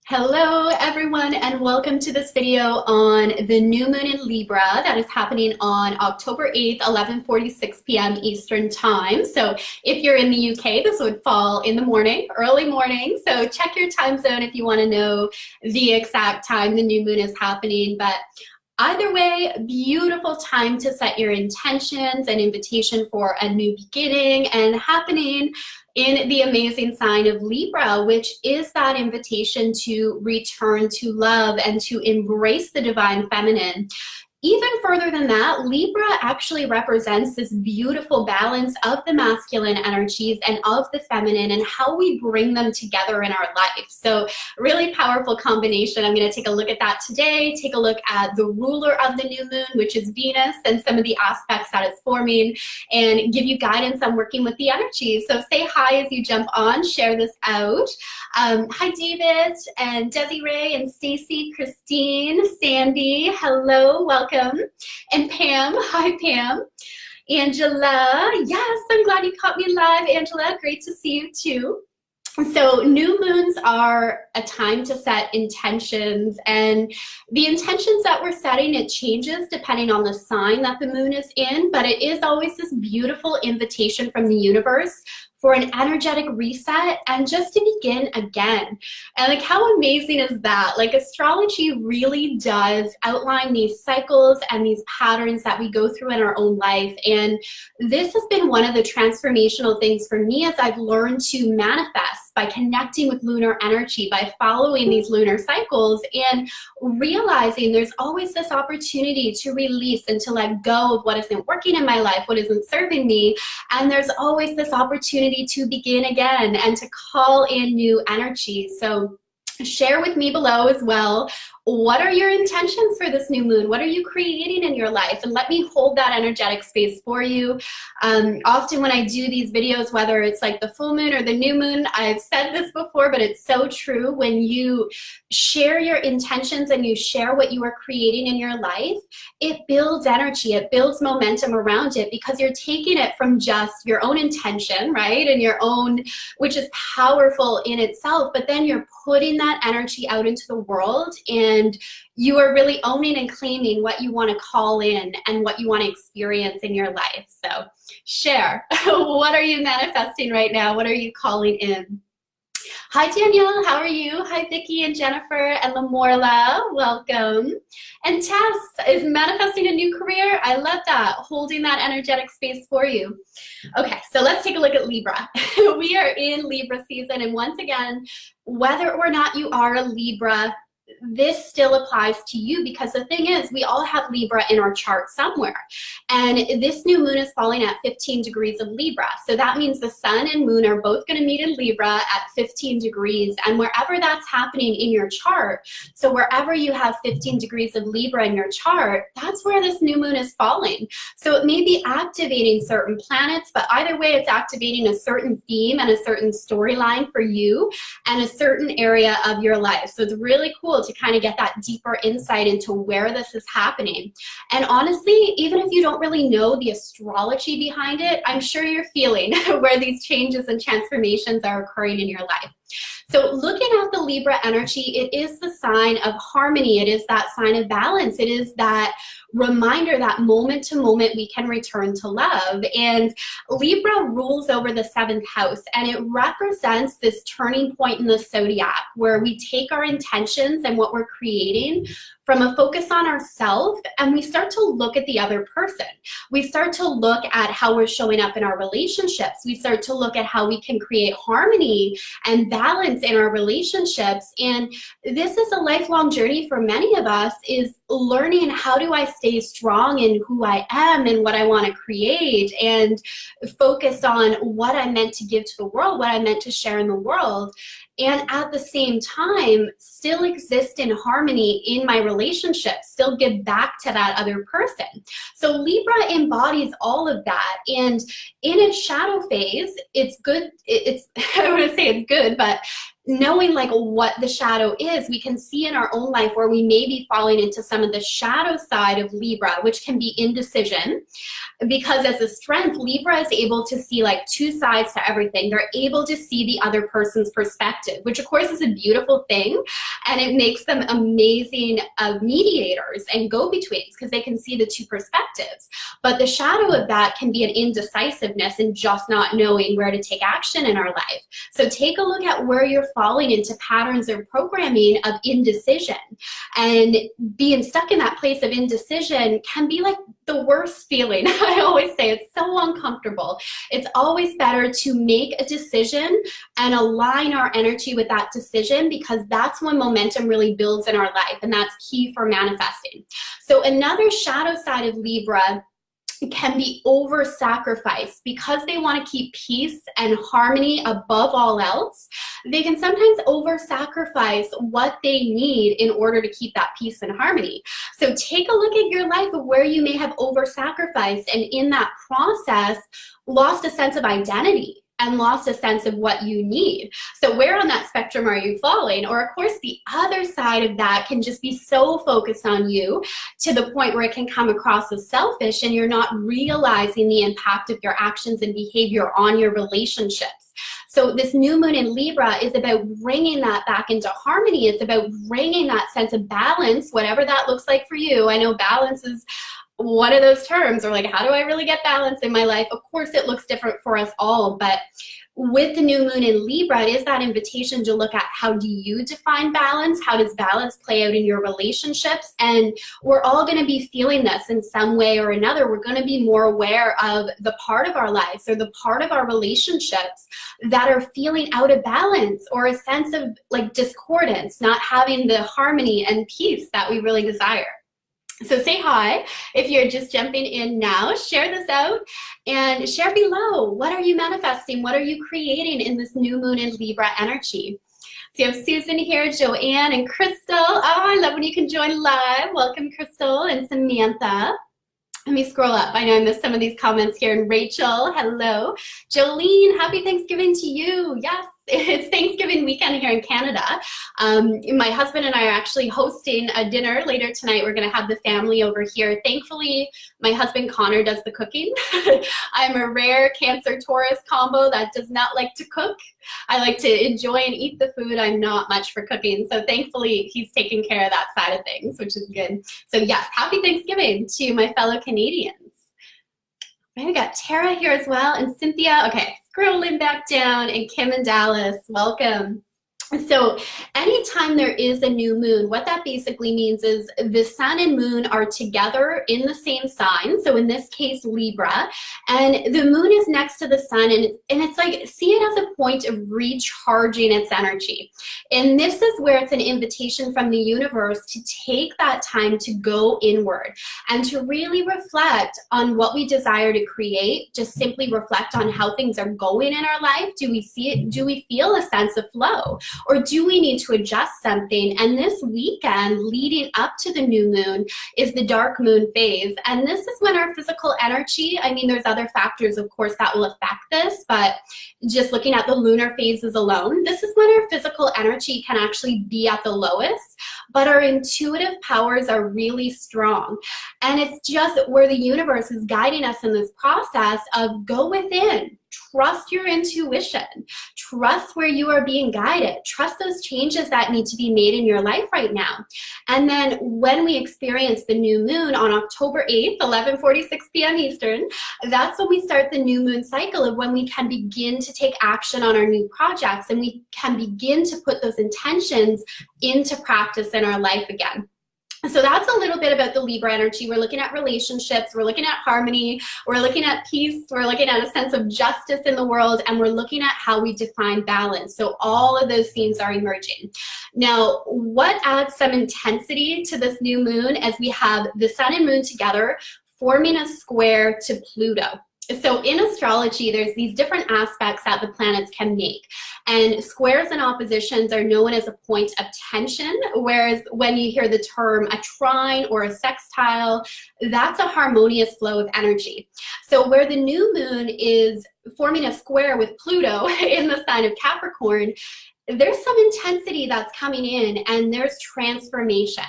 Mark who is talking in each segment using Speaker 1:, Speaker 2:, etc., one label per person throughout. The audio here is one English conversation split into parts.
Speaker 1: Hello everyone, and welcome to this video on the new moon in Libra that is happening on October 8th, 11:46 p.m. Eastern time. So if you're in the UK, this would fall in the morning, early morning. So check your time zone if you want to know the exact time the new moon is happening. But either way, beautiful time to set your intentions and invitation for a new beginning and happening in the amazing sign of Libra, which is that invitation to return to love and to embrace the divine feminine. Even further than that, Libra actually represents this beautiful balance of the masculine energies and of the feminine and how we bring them together in our life. So really powerful combination. I'm going to take a look at that today, take a look at the ruler of the new moon, which is Venus, and some of the aspects that it's forming, and give you guidance on working with the energies. So say hi as you jump on, share this out. Hi David and Desiree and Stacy, Christine, Sandy, hello, welcome. And Pam, hi Pam. Angela, yes, I'm glad you caught me live, Angela, great to see you too. So new moons are a time to set intentions, and the intentions that we're setting, it changes depending on the sign that the moon is in, but it is always this beautiful invitation from the universe for an energetic reset and just to begin again. And like, how amazing is that? Like, astrology really does outline these cycles and these patterns that we go through in our own life. And this has been one of the transformational things for me as I've learned to manifest by connecting with lunar energy, by following these lunar cycles and realizing there's always this opportunity to release and to let go of what isn't working in my life, what isn't serving me. And there's always this opportunity to begin again and to call in new energy. So share with me below as well. What are your intentions for this new moon? What are you creating in your life? And let me hold that energetic space for you. Often when I do these videos, whether it's like the full moon or the new moon, I've said this before, but it's so true. When you share your intentions and you share what you are creating in your life, it builds energy, it builds momentum around it, because you're taking it from just your own intention, right? And your own, which is powerful in itself, but then you're putting that energy out into the world, and you are really owning and claiming what you want to call in and what you want to experience in your life. So share. What are you manifesting right now? What are you calling in? Hi Danielle, how are you? Hi Vicki and Jennifer and Lamorla, welcome. And Tess is manifesting a new career. I love that, holding that energetic space for you. Okay, so let's take a look at Libra. We are in Libra season, and once again, whether or not you are a Libra, this still applies to you, because the thing is, we all have Libra in our chart somewhere. And this new moon is falling at 15 degrees of Libra. So that means the sun and moon are both going to meet in Libra at 15 degrees. And wherever that's happening in your chart, so wherever you have 15 degrees of Libra in your chart, that's where this new moon is falling. So it may be activating certain planets, but either way, it's activating a certain theme and a certain storyline for you and a certain area of your life. So it's really cool to kind of get that deeper insight into where this is happening. And honestly, even if you don't really know the astrology behind it, I'm sure you're feeling where these changes and transformations are occurring in your life. So looking at the Libra energy, it is the sign of harmony. It is that sign of balance. It is that reminder that moment to moment we can return to love. And Libra rules over the 7th house, and it represents this turning point in the zodiac where we take our intentions and what we're creating from a focus on ourselves, and we start to look at the other person. We start to look at how we're showing up in our relationships. We start to look at how we can create harmony and balance in our relationships. And this is a lifelong journey for many of us, is learning, how do I stay strong in who I am and what I want to create, and focused on what I'm meant to give to the world, what I'm meant to share in the world, and at the same time still exist in harmony in my relationship, still give back to that other person. So Libra embodies all of that, and in its shadow phase, it's good, it's I don't want to say it's good, but knowing like what the shadow is, we can see in our own life where we may be falling into some of the shadow side of Libra, which can be indecision. Because as a strength, Libra is able to see like two sides to everything. They're able to see the other person's perspective, which of course is a beautiful thing. and it makes them amazing mediators and go-betweens because they can see the two perspectives. But the shadow of that can be an indecisiveness and just not knowing where to take action in our life. So take a look at where you're falling into patterns or programming of indecision. And being stuck in that place of indecision can be like the worst feeling. I always say it's so uncomfortable. It's always better to make a decision and align our energy with that decision, because that's when momentum really builds in our life, and that's key for manifesting. So another shadow side of Libra can be over-sacrifice. Because they want to keep peace and harmony above all else, they can sometimes over-sacrifice what they need in order to keep that peace and harmony. So take a look at your life of where you may have over-sacrificed, and in that process lost a sense of identity and lost a sense of what you need. So where on that spectrum are you falling? Or of course, the other side of that can just be so focused on you to the point where it can come across as selfish, and you're not realizing the impact of your actions and behavior on your relationships. So this new moon in Libra is about bringing that back into harmony. It's about bringing that sense of balance, whatever that looks like for you. I know balance is one of those terms, or like, how do I really get balance in my life? Of course, it looks different for us all, but with the new moon in Libra, it is that invitation to look at, how do you define balance? How does balance play out in your relationships? And we're all going to be feeling this in some way or another. We're going to be more aware of the part of our lives or the part of our relationships that are feeling out of balance, or a sense of like discordance, not having the harmony and peace that we really desire. So say hi if you're just jumping in now. Share this out and share below. What are you manifesting? What are you creating in this new moon in Libra energy? So you have Susan here, Joanne, and Crystal. Oh, I love when you can join live. Welcome, Crystal, and Samantha. Let me scroll up. I know I missed some of these comments here. And Rachel, hello. Jolene, happy Thanksgiving to you. Yes, it's Thanksgiving weekend here in Canada. My husband and I are actually hosting a dinner later tonight. We're going to have the family over here. Thankfully, my husband Connor does the cooking. I'm a rare Cancer Taurus combo that does not like to cook. I like to enjoy and eat the food. I'm not much for cooking. So thankfully, he's taking care of that side of things, which is good. So yes, happy Thanksgiving to my fellow Canadians. We got Tara here as well, and Cynthia. Okay, scrolling back down, and Kim and Dallas, welcome. So anytime there is a new moon, what that basically means is the sun and moon are together in the same sign. So in this case, Libra, and the moon is next to the sun, and it's like, see it as a point of recharging its energy. And this is where it's an invitation from the universe to take that time to go inward and to really reflect on what we desire to create. Just simply reflect on how things are going in our life. Do we see it? Do we feel a sense of flow? Or do we need to adjust something? And this weekend leading up to the new moon is the dark moon phase. And this is when our physical energy, I mean, there's other factors, of course, that will affect this, but just looking at the lunar phases alone, this is when our physical energy can actually be at the lowest, but our intuitive powers are really strong. And it's just where the universe is guiding us in this process of go within. Trust your intuition. Trust where you are being guided. Trust those changes that need to be made in your life right now. And then when we experience the new moon on October 8th, 11:46 p.m. Eastern, that's when we start the new moon cycle of when we can begin to take action on our new projects, and we can begin to put those intentions into practice in our life again. So that's a little bit about the Libra energy. We're looking at relationships, we're looking at harmony, we're looking at peace, we're looking at a sense of justice in the world, and we're looking at how we define balance. So all of those themes are emerging. Now, what adds some intensity to this new moon as we have the sun and moon together forming a square to Pluto. So in astrology, there's these different aspects that the planets can make. And squares and oppositions are known as a point of tension, whereas when you hear the term a trine or a sextile, that's a harmonious flow of energy. So where the new moon is forming a square with Pluto in the sign of Capricorn, there's some intensity that's coming in, and there's transformation.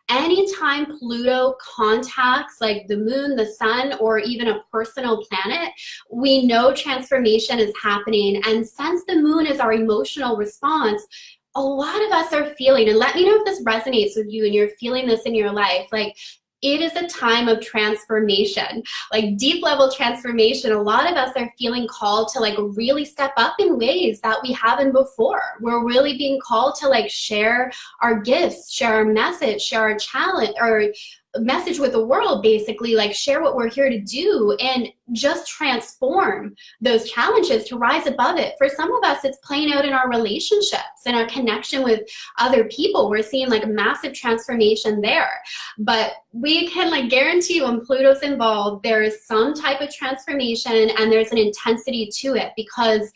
Speaker 1: Anytime Pluto contacts like the moon, the sun, or even a personal planet, we know transformation is happening. And since the moon is our emotional response, a lot of us are feeling, and let me know if this resonates with you and you're feeling this in your life, like it is a time of transformation, like deep level transformation. A lot of us are feeling called to like really step up in ways that we haven't before. We're really being called to like share our gifts, share our message, share our challenge, or message with the world, basically, like share what we're here to do and just transform those challenges to rise above it. For some of us, it's playing out in our relationships and our connection with other people. We're seeing like a massive transformation there. But we can like guarantee you, when Pluto's involved, there is some type of transformation and there's an intensity to it, because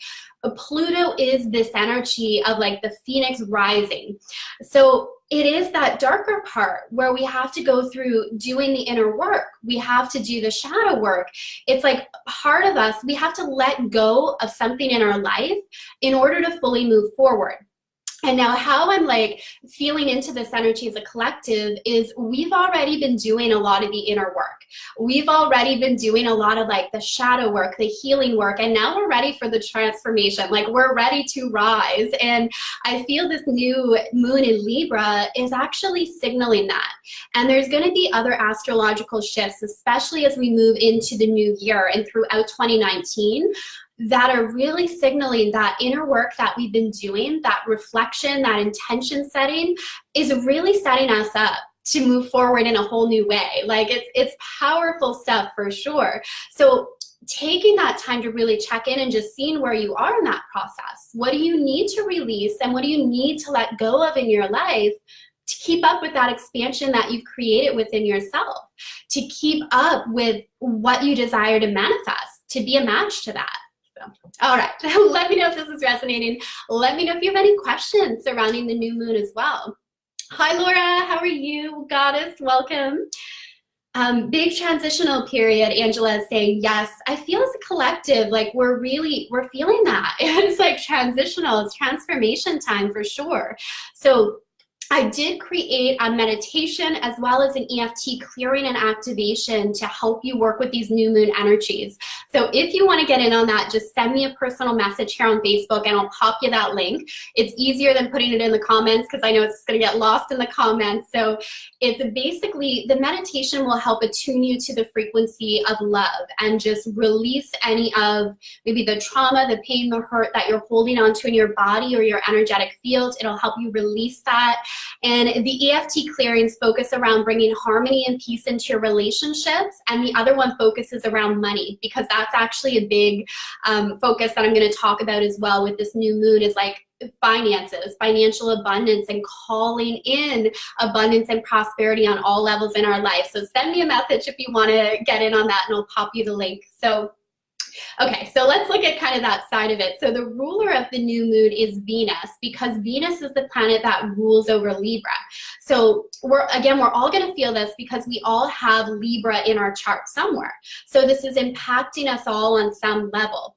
Speaker 1: Pluto is this energy of like the phoenix rising. So it is that darker part where we have to go through doing the inner work. We have to do the shadow work. It's like part of us, we have to let go of something in our life in order to fully move forward. And now how I'm like feeling into this energy as a collective is we've already been doing a lot of the inner work. We've already been doing a lot of like the shadow work, the healing work, and now we're ready for the transformation. Like we're ready to rise. And I feel this new moon in Libra is actually signaling that. And there's going to be other astrological shifts, especially as we move into the new year and throughout 2019. That are really signaling that inner work that we've been doing, that reflection, that intention setting is really setting us up to move forward in a whole new way. Like it's powerful stuff for sure. So taking that time to really check in and just seeing where you are in that process. What do you need to release and what do you need to let go of in your life to keep up with that expansion that you've created within yourself, to keep up with what you desire to manifest, to be a match to that. All right, let me know if this is resonating. Let me know if you have any questions surrounding the new moon as well. Hi, Laura, how are you? Goddess, welcome. Big transitional period, Angela is saying, yes, I feel as a collective, like we're feeling that. It's like transitional, it's transformation time for sure. So I did create a meditation as well as an EFT clearing and activation to help you work with these new moon energies. So if you want to get in on that, just send me a personal message here on Facebook and I'll pop you that link. It's easier than putting it in the comments because I know it's going to get lost in the comments. So it's basically, the meditation will help attune you to the frequency of love and just release any of maybe the trauma, the pain, the hurt that you're holding onto in your body or your energetic field. It'll help you release that. And the EFT clearings focus around bringing harmony and peace into your relationships. And the other one focuses around money, because that's actually a big focus that I'm going to talk about as well with this new moon, is like finances, financial abundance, and calling in abundance and prosperity on all levels in our life. So send me a message if you want to get in on that and I'll pop you the link. So okay, so let's look at kind of that side of it. So the ruler of the new moon is Venus, because Venus is the planet that rules over Libra. So we're all going to feel this because we all have Libra in our chart somewhere. So this is impacting us all on some level.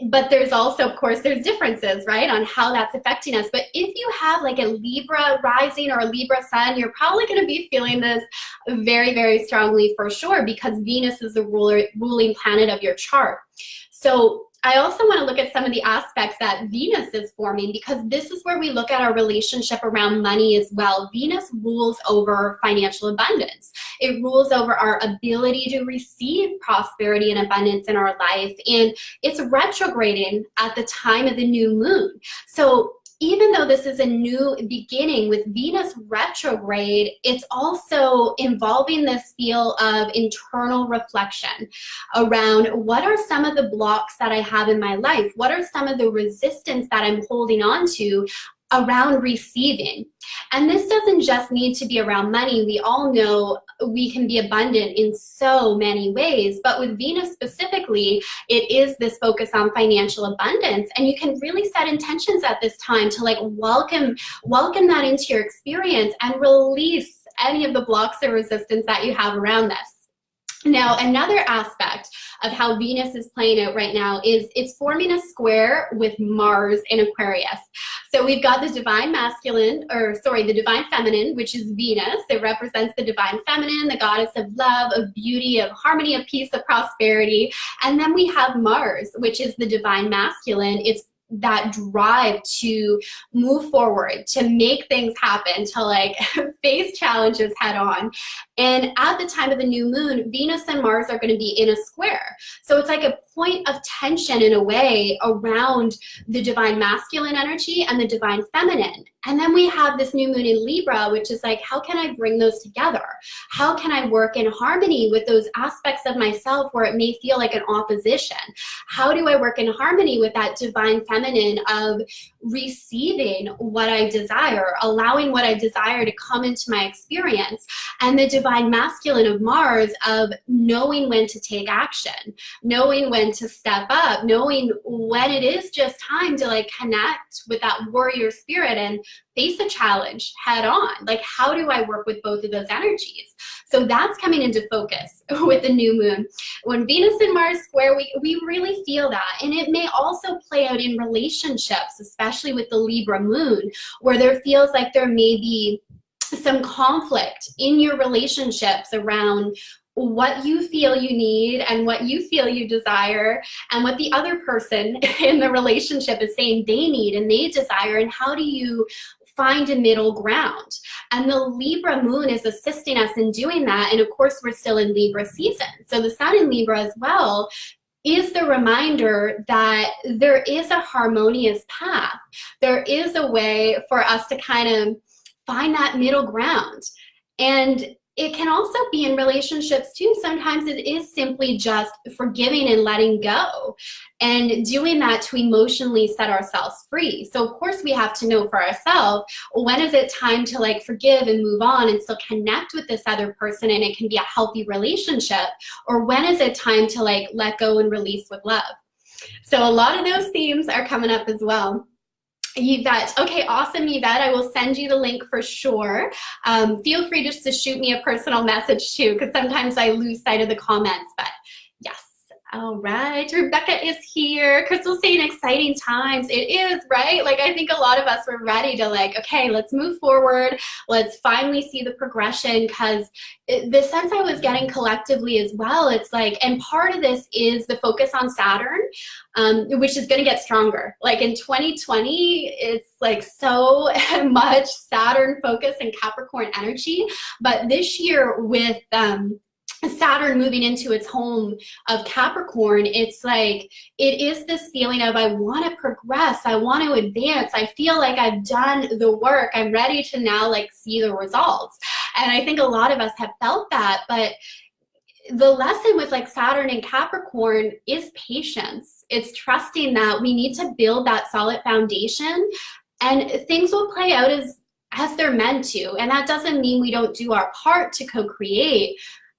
Speaker 1: But there's also, of course, there's differences, right, on how that's affecting us. But if you have like a Libra rising or a Libra sun, you're probably going to be feeling this very, very strongly for sure, because Venus is the ruling planet of your chart. So I also want to look at some of the aspects that Venus is forming, because this is where we look at our relationship around money as well. Venus rules over financial abundance. It rules over our ability to receive prosperity and abundance in our life. And it's retrograding at the time of the new moon. So even though this is a new beginning with Venus retrograde, it's also involving this feel of internal reflection around what are some of the blocks that I have in my life? What are some of the resistance that I'm holding on to around receiving? And this doesn't just need to be around money. We all know we can be abundant in so many ways, but with Venus specifically, it is this focus on financial abundance. And you can really set intentions at this time to like welcome that into your experience and release any of the blocks or resistance that you have around this. Now, another aspect of how Venus is playing out right now is it's forming a square with Mars in Aquarius. So we've got the divine the divine feminine, which is Venus. It represents the divine feminine, the goddess of love, of beauty, of harmony, of peace, of prosperity. And then we have Mars, which is the divine masculine. It's that drive to move forward, to make things happen, to like face challenges head on. And at the time of the new moon, Venus and Mars are going to be in a square. So it's like a point of tension in a way around the divine masculine energy and the divine feminine. And then we have this new moon in Libra, which is like, how can I bring those together? How can I work in harmony with those aspects of myself where it may feel like an opposition? How do I work in harmony with that divine feminine of receiving what I desire, allowing what I desire to come into my experience, and the divine masculine of Mars of knowing when to take action, knowing when to step up, knowing when it is just time to like connect with that warrior spirit and face a challenge head on. Like, how do I work with both of those energies? So that's coming into focus with the new moon. When Venus and Mars square, we really feel that. And it may also play out in relationships, especially with the Libra moon, where there feels like there may be some conflict in your relationships around what you feel you need and what you feel you desire, and what the other person in the relationship is saying they need and they desire, and how do you find a middle ground? And the Libra moon is assisting us in doing that. And of course, we're still in Libra season. So the sun in Libra as well is the reminder that there is a harmonious path. There is a way for us to kind of find that middle ground. And it can also be in relationships too. Sometimes it is simply just forgiving and letting go, and doing that to emotionally set ourselves free. So of course we have to know for ourselves, when is it time to like forgive and move on and still connect with this other person and it can be a healthy relationship, or when is it time to like let go and release with love? So a lot of those themes are coming up as well. Yvette, okay, awesome, Yvette. I will send you the link for sure. Feel free just to shoot me a personal message too, because sometimes I lose sight of the comments, but yes. All right, Rebecca is here. Crystal's saying exciting times. It is, right? Like, I think a lot of us were ready to like, okay, let's move forward. Let's finally see the progression, because the sense I was getting collectively as well, it's like, and part of this is the focus on Saturn, which is going to get stronger. Like in 2020, it's like so much Saturn focus and Capricorn energy. But this year with Saturn moving into its home of Capricorn, it's like, it is this feeling of, I want to progress, I want to advance, I feel like I've done the work, I'm ready to now like see the results. And I think a lot of us have felt that, but the lesson with like Saturn and Capricorn is patience. It's trusting that we need to build that solid foundation, and things will play out as they're meant to. And that doesn't mean we don't do our part to co-create,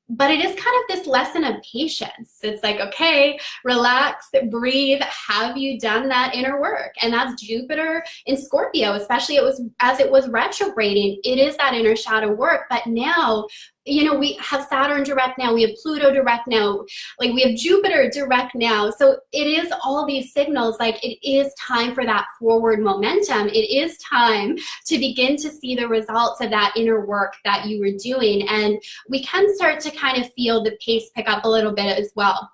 Speaker 1: but it is kind of this lesson of patience. It's like, okay, relax, breathe. Have you done that inner work? And that's Jupiter in Scorpio, especially as it was retrograding. It is that inner shadow work. But now, you know, we have Saturn direct now, we have Pluto direct now, like we have Jupiter direct now. So it is all these signals, like it is time for that forward momentum. It is time to begin to see the results of that inner work that you were doing. And we can start to kind of feel the pace pick up a little bit as well.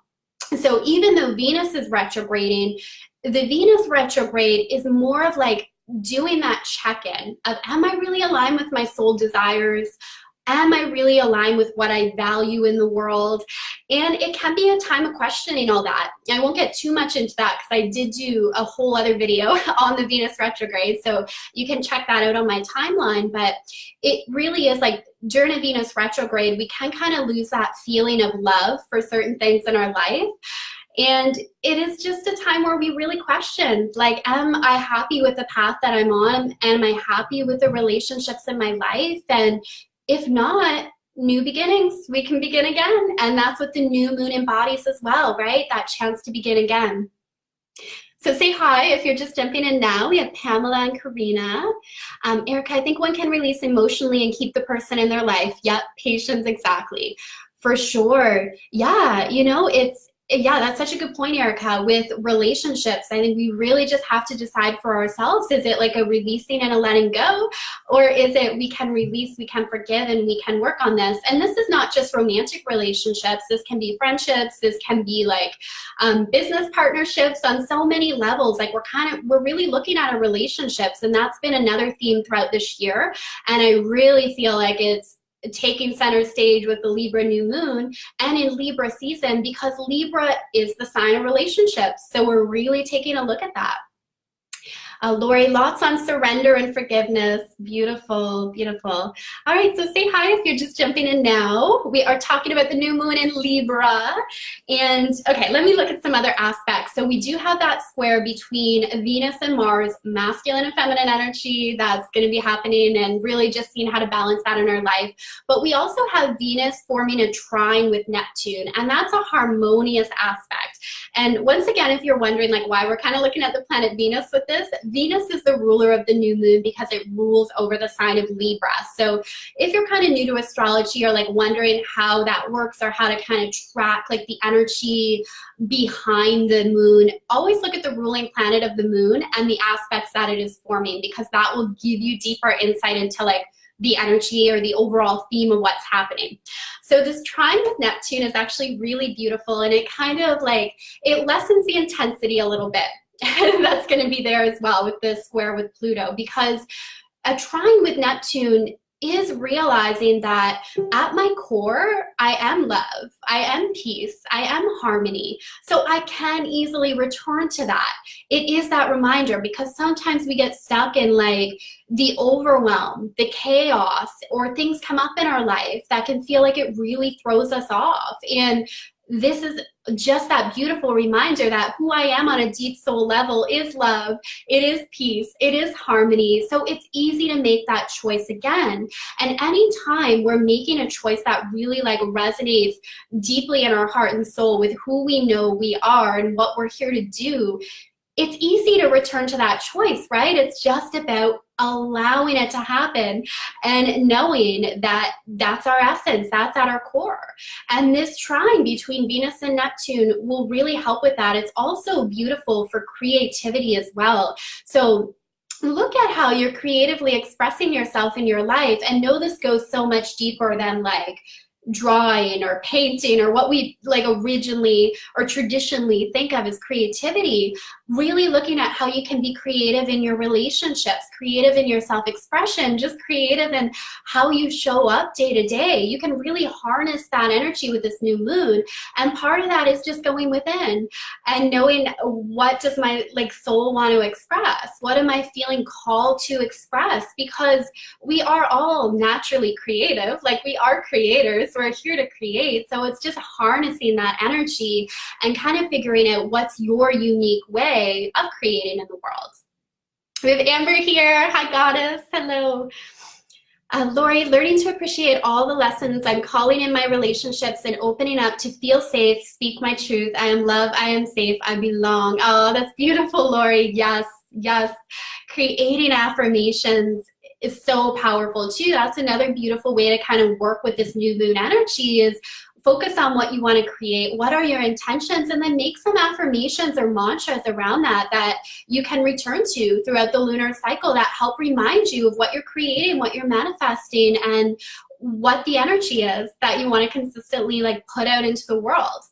Speaker 1: So even though Venus is retrograding, the Venus retrograde is more of like doing that check-in of, am I really aligned with my soul desires? Am I really aligned with what I value in the world? And it can be a time of questioning all that. I won't get too much into that because I did do a whole other video on the Venus retrograde, so you can check that out on my timeline. But it really is like, during a Venus retrograde, we can kind of lose that feeling of love for certain things in our life. And it is just a time where we really question, like, am I happy with the path that I'm on? Am I happy with the relationships in my life? And if not, new beginnings, we can begin again. And that's what the new moon embodies as well, right? That chance to begin again. So say hi if you're just jumping in now. We have Pamela and Karina. Erica, I think one can release emotionally and keep the person in their life. Yep, patience, exactly. For sure. Yeah, you know, Yeah, that's such a good point, Erica. With relationships, I think we really just have to decide for ourselves, is it like a releasing and a letting go? Or is it we can release, we can forgive, and we can work on this? And this is not just romantic relationships. This can be friendships. This can be like business partnerships on so many levels. Like we're really looking at our relationships, and that's been another theme throughout this year. And I really feel like it's taking center stage with the Libra new moon and in Libra season, because Libra is the sign of relationships. So we're really taking a look at that. Lori, lots on surrender and forgiveness. Beautiful, beautiful. All right, so say hi if you're just jumping in now. We are talking about the new moon in Libra. And okay, let me look at some other aspects. So we do have that square between Venus and Mars, masculine and feminine energy that's going to be happening, and really just seeing how to balance that in our life. But we also have Venus forming a trine with Neptune, and that's a harmonious aspect. And once again, if you're wondering like why we're kind of looking at the planet Venus with this, Venus is the ruler of the new moon because it rules over the sign of Libra. So if you're kind of new to astrology or like wondering how that works or how to kind of track like the energy behind the moon, always look at the ruling planet of the moon and the aspects that it is forming, because that will give you deeper insight into like the energy or the overall theme of what's happening. So this trine with Neptune is actually really beautiful, and it kind of like, it lessens the intensity a little bit. And that's going to be there as well with this square with Pluto, because a trine with Neptune is realizing that at my core, I am love, I am peace, I am harmony. So I can easily return to that. It is that reminder, because sometimes we get stuck in like the overwhelm, the chaos, or things come up in our life that can feel like it really throws us off. And this is just that beautiful reminder that who I am on a deep soul level is love, it is peace, it is harmony. So it's easy to make that choice again. And anytime we're making a choice that really like resonates deeply in our heart and soul with who we know we are and what we're here to do, it's easy to return to that choice, right? It's just about allowing it to happen and knowing that that's our essence, that's at our core. And this trine between Venus and Neptune will really help with that. It's also beautiful for creativity as well. So look at how you're creatively expressing yourself in your life, and know this goes so much deeper than like drawing or painting or what we like originally or traditionally think of as creativity. Really looking at how you can be creative in your relationships, creative in your self-expression, just creative in how you show up day to day. You can really harness that energy with this new moon. And part of that is just going within and knowing, what does my like soul want to express? What am I feeling called to express? Because we are all naturally creative. Like, we are creators. We're here to create. So it's just harnessing that energy and kind of figuring out what's your unique way of creating in the world. We have Amber here. Hi, Goddess. Hello. Lori, learning to appreciate all the lessons. I'm calling in my relationships and opening up to feel safe, speak my truth. I am loved. I am safe. I belong. Oh, that's beautiful, Lori. Yes, yes. Creating affirmations is so powerful too. That's another beautiful way to kind of work with this new moon energy, is focus on what you want to create. What are your intentions? And then make some affirmations or mantras around that that you can return to throughout the lunar cycle that help remind you of what you're creating, what you're manifesting, and what the energy is that you want to consistently like put out into the world.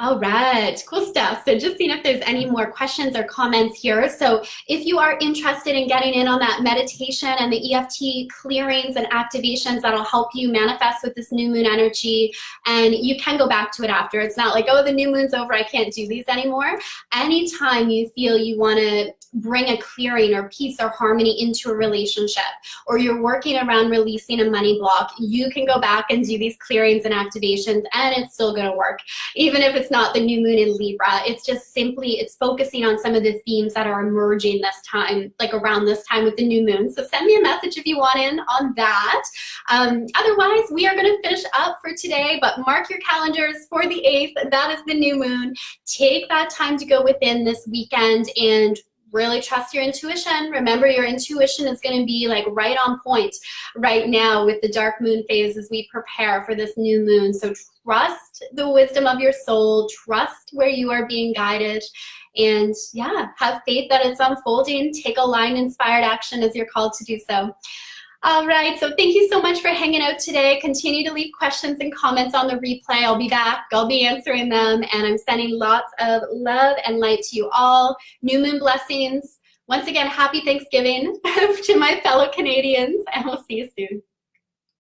Speaker 1: All right, cool stuff. So just seeing if there's any more questions or comments here. So if you are interested in getting in on that meditation and the EFT clearings and activations that'll help you manifest with this new moon energy, and you can go back to it after. It's not like, oh, the new moon's over, I can't do these anymore. Anytime you feel you want to bring a clearing or peace or harmony into a relationship, or you're working around releasing a money block, you can go back and do these clearings and activations, and it's still going to work. Even if it's not the new moon in Libra, it's just simply, it's focusing on some of the themes that are emerging this time, like around this time with the new moon. So send me a message if you want in on that. Otherwise, we are going to finish up for today, but mark your calendars for the 8th. That is the new moon. Take that time to go within this weekend and really trust your intuition. Remember, your intuition is going to be like right on point right now with the dark moon phase as we prepare for this new moon. So trust the wisdom of your soul, trust where you are being guided, and yeah, have faith that it's unfolding. Take aligned, inspired action as you're called to do so. All right, so thank you so much for hanging out today. Continue to leave questions and comments on the replay. I'll be back. I'll be answering them, and I'm sending lots of love and light to you all. New moon blessings. Once again, happy Thanksgiving to my fellow Canadians, and we'll see you soon.